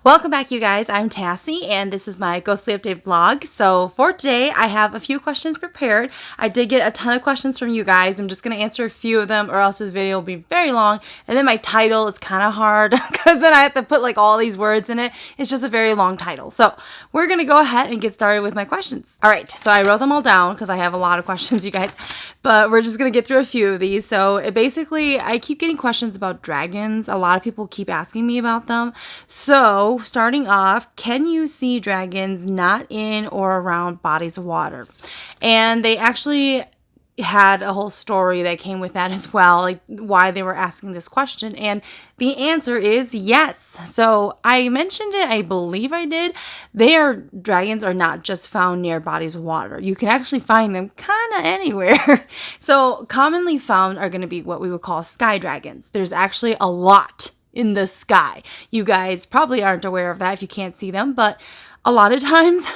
Welcome back, you guys. I'm Tassie, and this is my Ghostly Update vlog. So for today, I have a few questions prepared. I did get a ton of questions from you guys. I'm just going to answer a few of them, or else this video will be very long. And then my title is kind of hard, because then I have to put like all these words in it. It's just a very long title. So we're going to go ahead and get started with my questions. All right, so I wrote them all down, because I have a lot of questions, you guys. But we're just going to get through a few of these. So basically, I keep getting questions about dragons. A lot of people keep asking me about them. So starting off, can you see dragons not in or around bodies of water? And they actually had a whole story that came with that as well, like why they were asking this question. And the answer is yes. So I mentioned it, I believe I did. Dragons are not just found near bodies of water. You can actually find them kind of anywhere. So commonly found are going to be what we would call sky dragons. There's actually a lot in the sky. You guys probably aren't aware of that if you can't see them, but a lot of times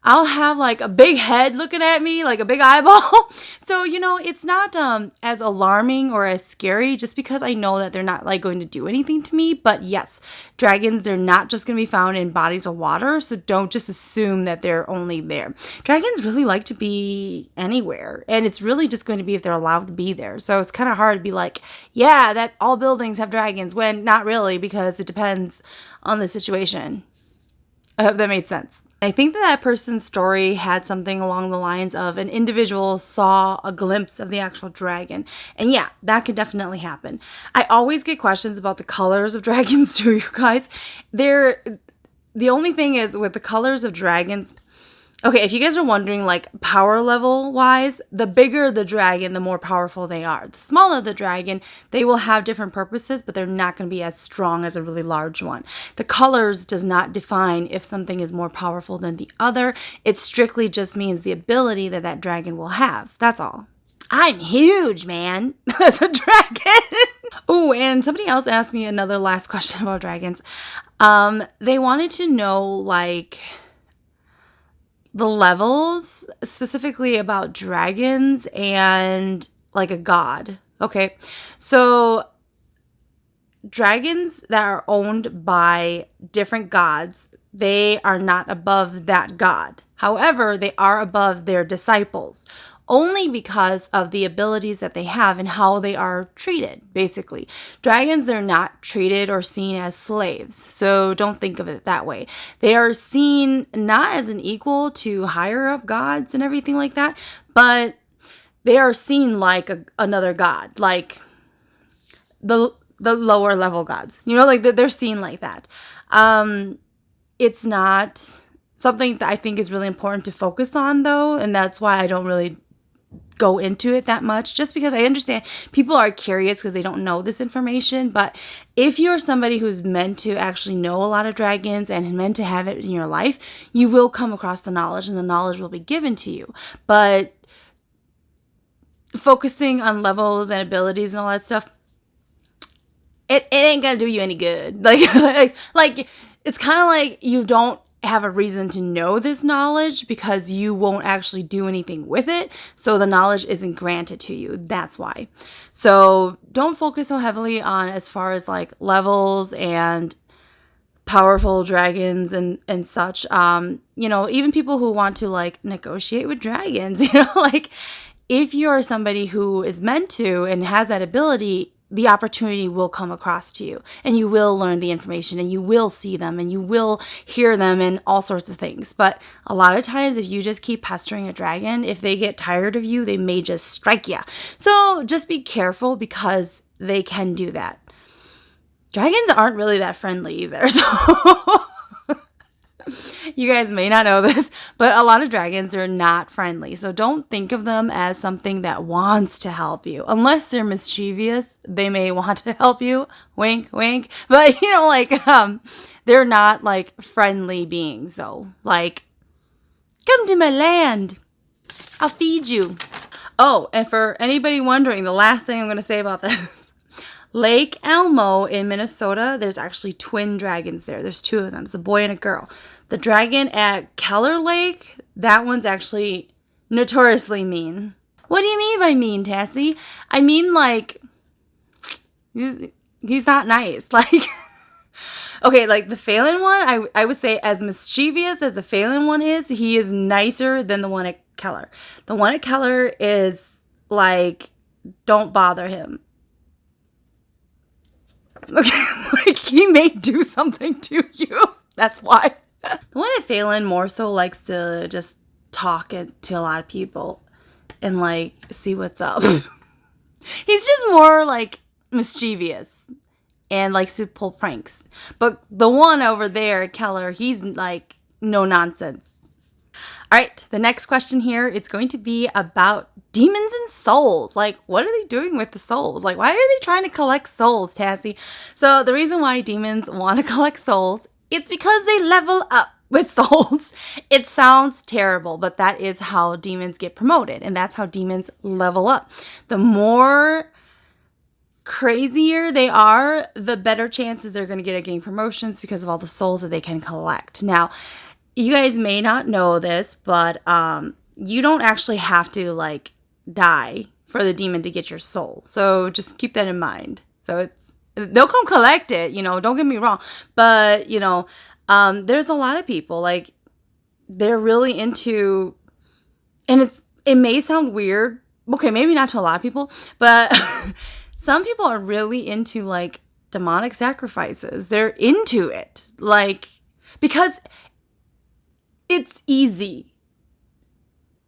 I'll have like a big head looking at me, like a big eyeball. So, it's not as alarming or as scary just because I know that they're not like going to do anything to me. But yes, dragons, they're not just going to be found in bodies of water. So don't just assume that they're only there. Dragons really like to be anywhere. And it's really just going to be if they're allowed to be there. So it's kind of hard to be like, yeah, that all buildings have dragons, when not really, because it depends on the situation. I hope that made sense. I think that person's story had something along the lines of an individual saw a glimpse of the actual dragon. And yeah, that could definitely happen. I always get questions about the colors of dragons too, you guys. The only thing is with the colors of dragons, okay, if you guys are wondering, like, power level wise, the bigger the dragon, the more powerful they are. The smaller the dragon, they will have different purposes, but they're not going to be as strong as a really large one. The colors does not define if something is more powerful than the other. It strictly just means the ability that that dragon will have. That's all. I'm huge, man. As a dragon. Oh, and somebody else asked me another last question about dragons. They wanted to know, like, the levels, specifically about dragons and like a god. Okay, so dragons that are owned by different gods, they are not above that god. However, they are above their disciples, only because of the abilities that they have and how they are treated, basically. Dragons, they're not treated or seen as slaves, so don't think of it that way. They are seen not as an equal to higher up gods and everything like that, but they are seen like another god, like the lower level gods. Like they're seen like that. It's not something that I think is really important to focus on, though, and that's why I don't really go into it that much, just because I understand people are curious because they don't know this information. But if you're somebody who's meant to actually know a lot of dragons and meant to have it in your life, you will come across the knowledge, and the knowledge will be given to you. But focusing on levels and abilities and all that stuff, it ain't gonna do you any good. Like it's kind of like you don't have a reason to know this knowledge because you won't actually do anything with it. So the knowledge isn't granted to you. That's why. So don't focus so heavily on as far as like levels and powerful dragons and such. Even people who want to like negotiate with dragons, like if you're somebody who is meant to and has that ability, the opportunity will come across to you, and you will learn the information, and you will see them, and you will hear them, and all sorts of things. But a lot of times, if you just keep pestering a dragon, if they get tired of you, they may just strike you. So just be careful, because they can do that. Dragons aren't really that friendly either, so you guys may not know this, but a lot of dragons are not friendly. So don't think of them as something that wants to help you. Unless they're mischievous, they may want to help you. Wink, wink. But, they're not like friendly beings, though. Like, come to my land. I'll feed you. Oh, and for anybody wondering, the last thing I'm going to say about this. Lake Elmo in Minnesota, there's actually twin dragons there. There's two of them. It's a boy and a girl. The dragon at Keller Lake, that one's actually notoriously mean. What do you mean by mean, Tassie? I mean, like, he's not nice. Like, Okay, like the Phelan one, I would say as mischievous as the Phelan one is, he is nicer than the one at Keller. The one at Keller is like, don't bother him. Okay, like he may do something to you. That's why. The one at Phelan more so likes to just talk to a lot of people and like see what's up. He's just more like mischievous and likes to pull pranks. But the one over there, Keller, he's like no nonsense. All right, the next question here, it's going to be about demons and souls. Like, what are they doing with the souls? Like, why are they trying to collect souls, Tassie? So the reason why demons want to collect souls, it's because they level up with souls. It sounds terrible, but that is how demons get promoted, and that's how demons level up. The more crazier they are, the better chances they're going to get at getting promotions because of all the souls that they can collect. Now, you guys may not know this, but you don't actually have to like die for the demon to get your soul. So just keep that in mind. So they'll come collect it, don't get me wrong. But, there's a lot of people like they're really into, and it may sound weird. Okay, maybe not to a lot of people, but some people are really into like demonic sacrifices. They're into it. Like, because it's easy.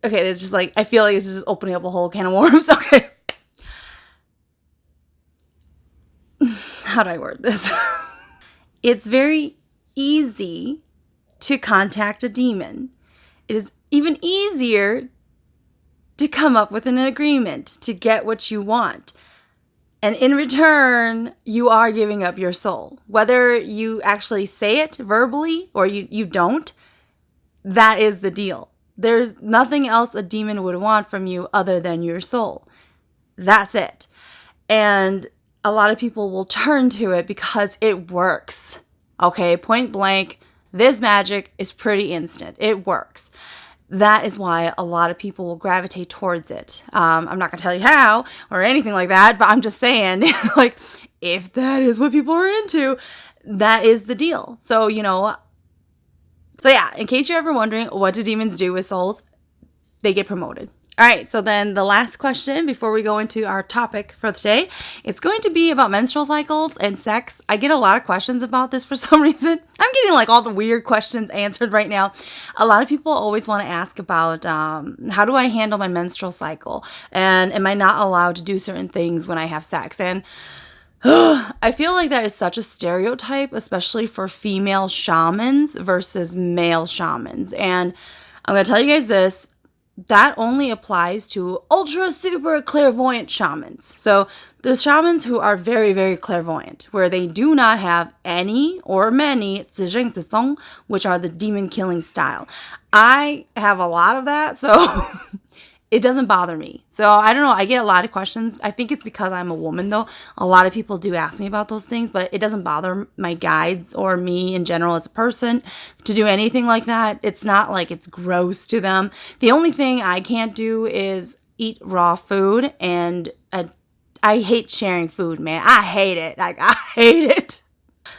Okay, it's just like, I feel like this is just opening up a whole can of worms. Okay. How do I word this? It's very easy to contact a demon. It is even easier to come up with an agreement to get what you want. And in return, you are giving up your soul. Whether you actually say it verbally or you don't, that is the deal. There's nothing else a demon would want from you other than your soul. That's it. And a lot of people will turn to it because it works. Okay, point blank, this magic is pretty instant. It works. That is why a lot of people will gravitate towards it. I'm not going to tell you how or anything like that, but I'm just saying, like, if that is what people are into, that is the deal. So, so yeah, in case you're ever wondering, what do demons do with souls? They get promoted. All right, so then the last question before we go into our topic for today, it's going to be about menstrual cycles and sex. I get a lot of questions about this for some reason. I'm getting like all the weird questions answered right now. A lot of people always want to ask about how do I handle my menstrual cycle? And am I not allowed to do certain things when I have sex? And I feel like that is such a stereotype, especially for female shamans versus male shamans. And I'm going to tell you guys this. That only applies to ultra super clairvoyant shamans. So the shamans who are very, very clairvoyant, where they do not have any or many 自认自宗, which are the demon killing style. I have a lot of that, so it doesn't bother me. So I don't know. I get a lot of questions. I think it's because I'm a woman, though. A lot of people do ask me about those things, but it doesn't bother my guides or me in general as a person to do anything like that. It's not like it's gross to them. The only thing I can't do is eat raw food, and I hate sharing food, man. I hate it. Like, I hate it.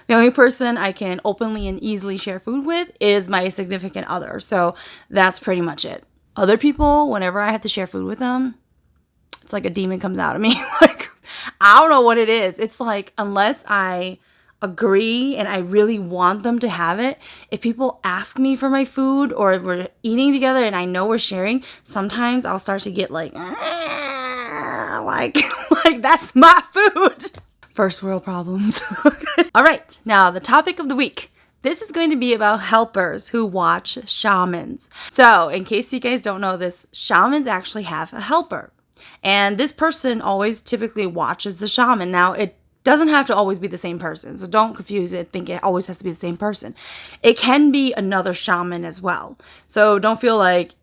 The only person I can openly and easily share food with is my significant other. So that's pretty much it. Other people, whenever I have to share food with them, it's like a demon comes out of me. Like, I don't know what it is. It's like, unless I agree and I really want them to have it, if people ask me for my food or we're eating together and I know we're sharing, sometimes I'll start to get like that's my food. First world problems. All right, now the topic of the week. This is going to be about helpers who watch shamans. So, in case you guys don't know this, shamans actually have a helper. And this person always typically watches the shaman. Now, it doesn't have to always be the same person. So don't confuse it. Think it always has to be the same person. It can be another shaman as well. So don't feel like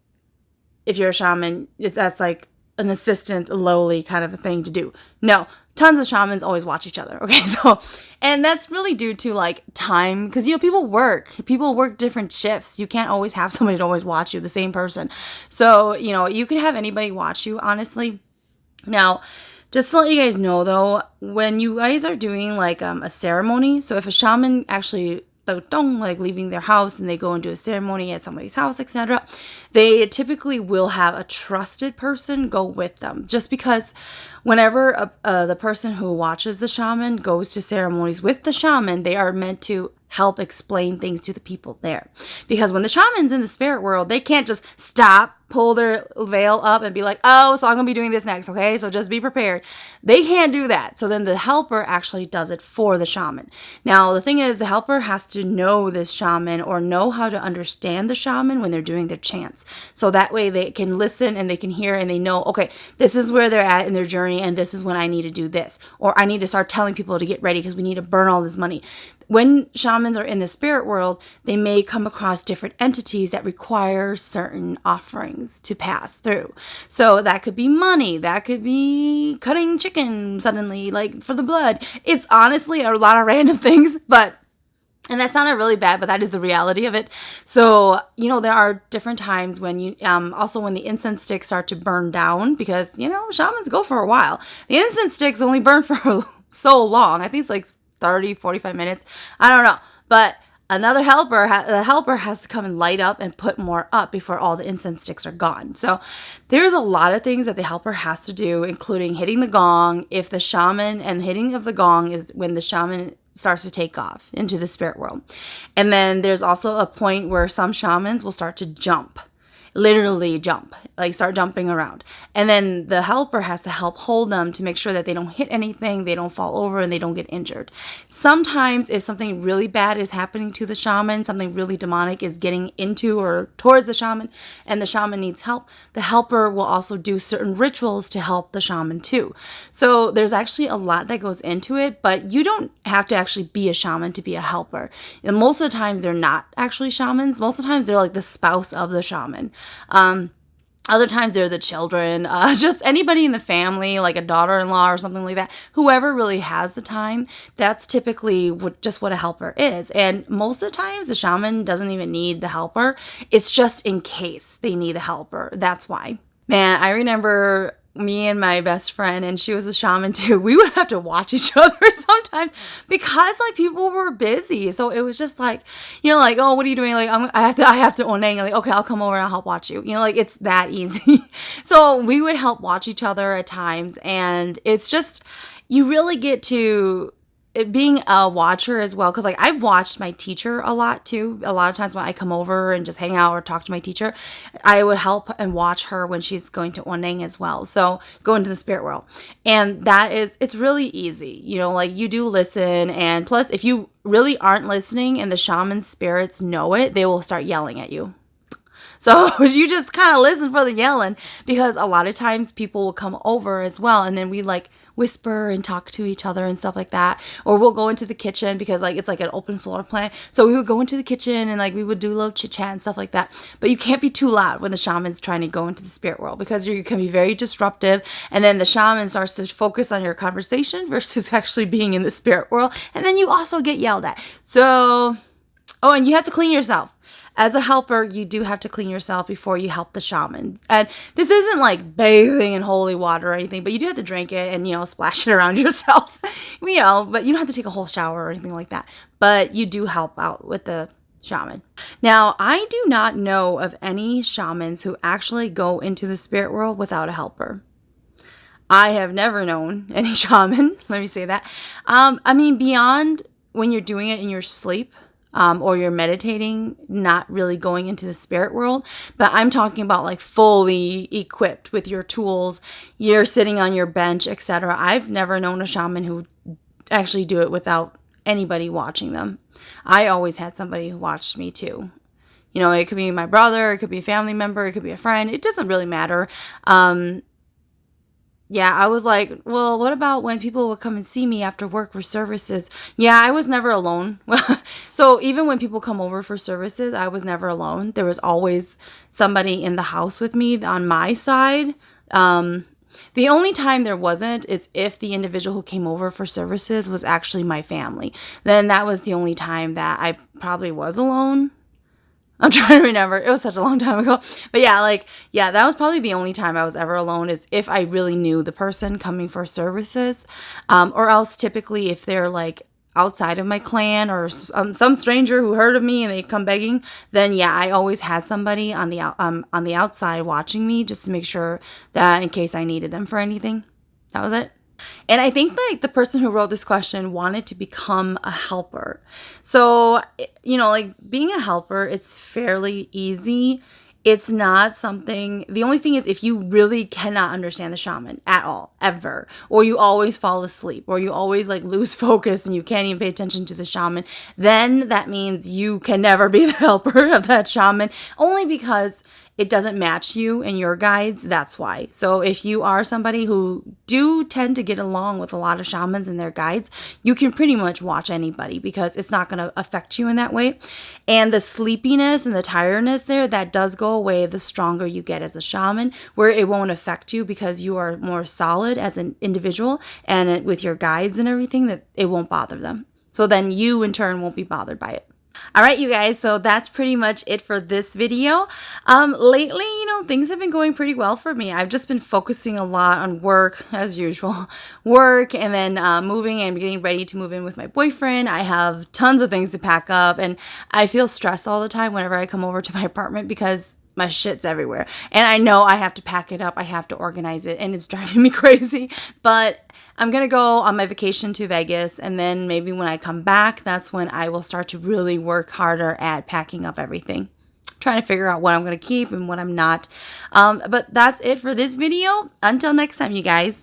if you're a shaman, that's like an assistant, lowly kind of a thing to do. No. Tons of shamans always watch each other. Okay, so, and that's really due to like time, because people work different shifts. You can't always have somebody to always watch you, the same person. So, you can have anybody watch you, honestly. Now, Just to let you guys know though, when you guys are doing like a ceremony, so if a shaman actually like leaving their house and they go and do a ceremony at somebody's house, etc., they typically will have a trusted person go with them. Just because whenever the person who watches the shaman goes to ceremonies with the shaman, they are meant to help explain things to the people there. Because when the shaman's in the spirit world, they can't just stop, pull their veil up and be like, oh, so I'm going to be doing this next, okay? So just be prepared. They can't do that. So then the helper actually does it for the shaman. Now, the thing is, the helper has to know this shaman or know how to understand the shaman when they're doing their chants. So that way they can listen and they can hear and they know, okay, this is where they're at in their journey and this is when I need to do this. Or I need to start telling people to get ready because we need to burn all this money. When shamans are in the spirit world, they may come across different entities that require certain offerings to pass through. So that could be money, that could be cutting chicken suddenly, like for the blood. It's honestly a lot of random things, and that sounded really bad, but that is the reality of it. So, there are different times when also when the incense sticks start to burn down because, shamans go for a while. The incense sticks only burn for so long. I think it's like 30, 45 minutes. I don't know. But the helper has to come and light up and put more up before all the incense sticks are gone. So there's a lot of things that the helper has to do, including hitting the gong. If the shaman, and hitting of the gong is when the shaman starts to take off into the spirit world. And then there's also a point where some shamans will start to jump. Literally jump, like start jumping around. And then the helper has to help hold them to make sure that they don't hit anything, they don't fall over, and they don't get injured. Sometimes if something really bad is happening to the shaman, something really demonic is getting into or towards the shaman, and the shaman needs help, the helper will also do certain rituals to help the shaman too. So there's actually a lot that goes into it, but you don't have to actually be a shaman to be a helper. And most of the times they're not actually shamans. Most of the times they're like the spouse of the shaman. Other times they're the children, just anybody in the family, like a daughter-in-law or something like that. Whoever really has the time, that's typically just what a helper is. And most of the times the shaman doesn't even need the helper. It's just in case they need a helper. That's why. Man, I remember me and my best friend, and she was a shaman too, we would have to watch each other sometimes because like people were busy. So it was just like, like, oh, what are you doing? Like, I have to onang. Like, okay, I'll come over and I'll help watch you. Like it's that easy. So we would help watch each other at times. And it's just, you really get to being a watcher as well, because like I've watched my teacher a lot too. A lot of times when I come over and just hang out or talk to my teacher, I would help and watch her when she's going to oneng as well. So go into the spirit world, and it's really easy. Like you do listen, and plus if you really aren't listening and the shaman spirits know it, they will start yelling at you. So you just kind of listen for the yelling, because a lot of times people will come over as well, and then we like whisper and talk to each other and stuff like that. Or we'll go into the kitchen because like it's like an open floor plan. So we would go into the kitchen and like we would do a little chit chat and stuff like that. But you can't be too loud when the shaman's trying to go into the spirit world, because you can be very disruptive. And then the shaman starts to focus on your conversation versus actually being in the spirit world. And then you also get yelled at. So, and you have to clean yourself. As a helper, you do have to clean yourself before you help the shaman. And this isn't like bathing in holy water or anything, but you do have to drink it and, splash it around yourself, but you don't have to take a whole shower or anything like that. But you do help out with the shaman. Now, I do not know of any shamans who actually go into the spirit world without a helper. I have never known any shaman, let me say that. Beyond when you're doing it in your sleep, or you're meditating, not really going into the spirit world. But I'm talking about like fully equipped with your tools, you're sitting on your bench, etc. I've never known a shaman who actually do it without anybody watching them. I always had somebody who watched me too. It could be my brother, it could be a family member, it could be a friend. It doesn't really matter. Yeah, I was like, well, what about when people would come and see me after work for services? Yeah, I was never alone. So even when people come over for services, I was never alone. There was always somebody in the house with me on my side. The only time there wasn't is if the individual who came over for services was actually my family. Then that was the only time that I probably was alone. I'm trying to remember. It was such a long time ago. But yeah, like, yeah, that was probably the only time I was ever alone, is if I really knew the person coming for services. Or else typically if they're like outside of my clan, or some stranger who heard of me and they come begging, then yeah, I always had somebody on the outside watching me, just to make sure that in case I needed them for anything. That was it. And I think like the person who wrote this question wanted to become a helper. So, like being a helper, it's fairly easy. It's not something, the only thing is if you really cannot understand the shaman at all, ever, or you always fall asleep, or you always like lose focus and you can't even pay attention to the shaman, then that means you can never be the helper of that shaman, only because it doesn't match you in your guides. That's why. So if you are somebody who do tend to get along with a lot of shamans and their guides, you can pretty much watch anybody because it's not going to affect you in that way. And the sleepiness and the tiredness there, that does go away the stronger you get as a shaman, where it won't affect you because you are more solid as an individual, and with your guides and everything, that it won't bother them. So then you in turn won't be bothered by it. All right, you guys, so that's pretty much it for this video. Lately, things have been going pretty well for me. I've just been focusing a lot on work, as usual, work, and then moving and getting ready to move in with my boyfriend. I have tons of things to pack up, and I feel stressed all the time whenever I come over to my apartment because my shit's everywhere. And I know I have to pack it up. I have to organize it, and it's driving me crazy. But I'm going to go on my vacation to Vegas, and then maybe when I come back, that's when I will start to really work harder at packing up everything. Trying to figure out what I'm going to keep and what I'm not. But that's it for this video. Until next time, you guys.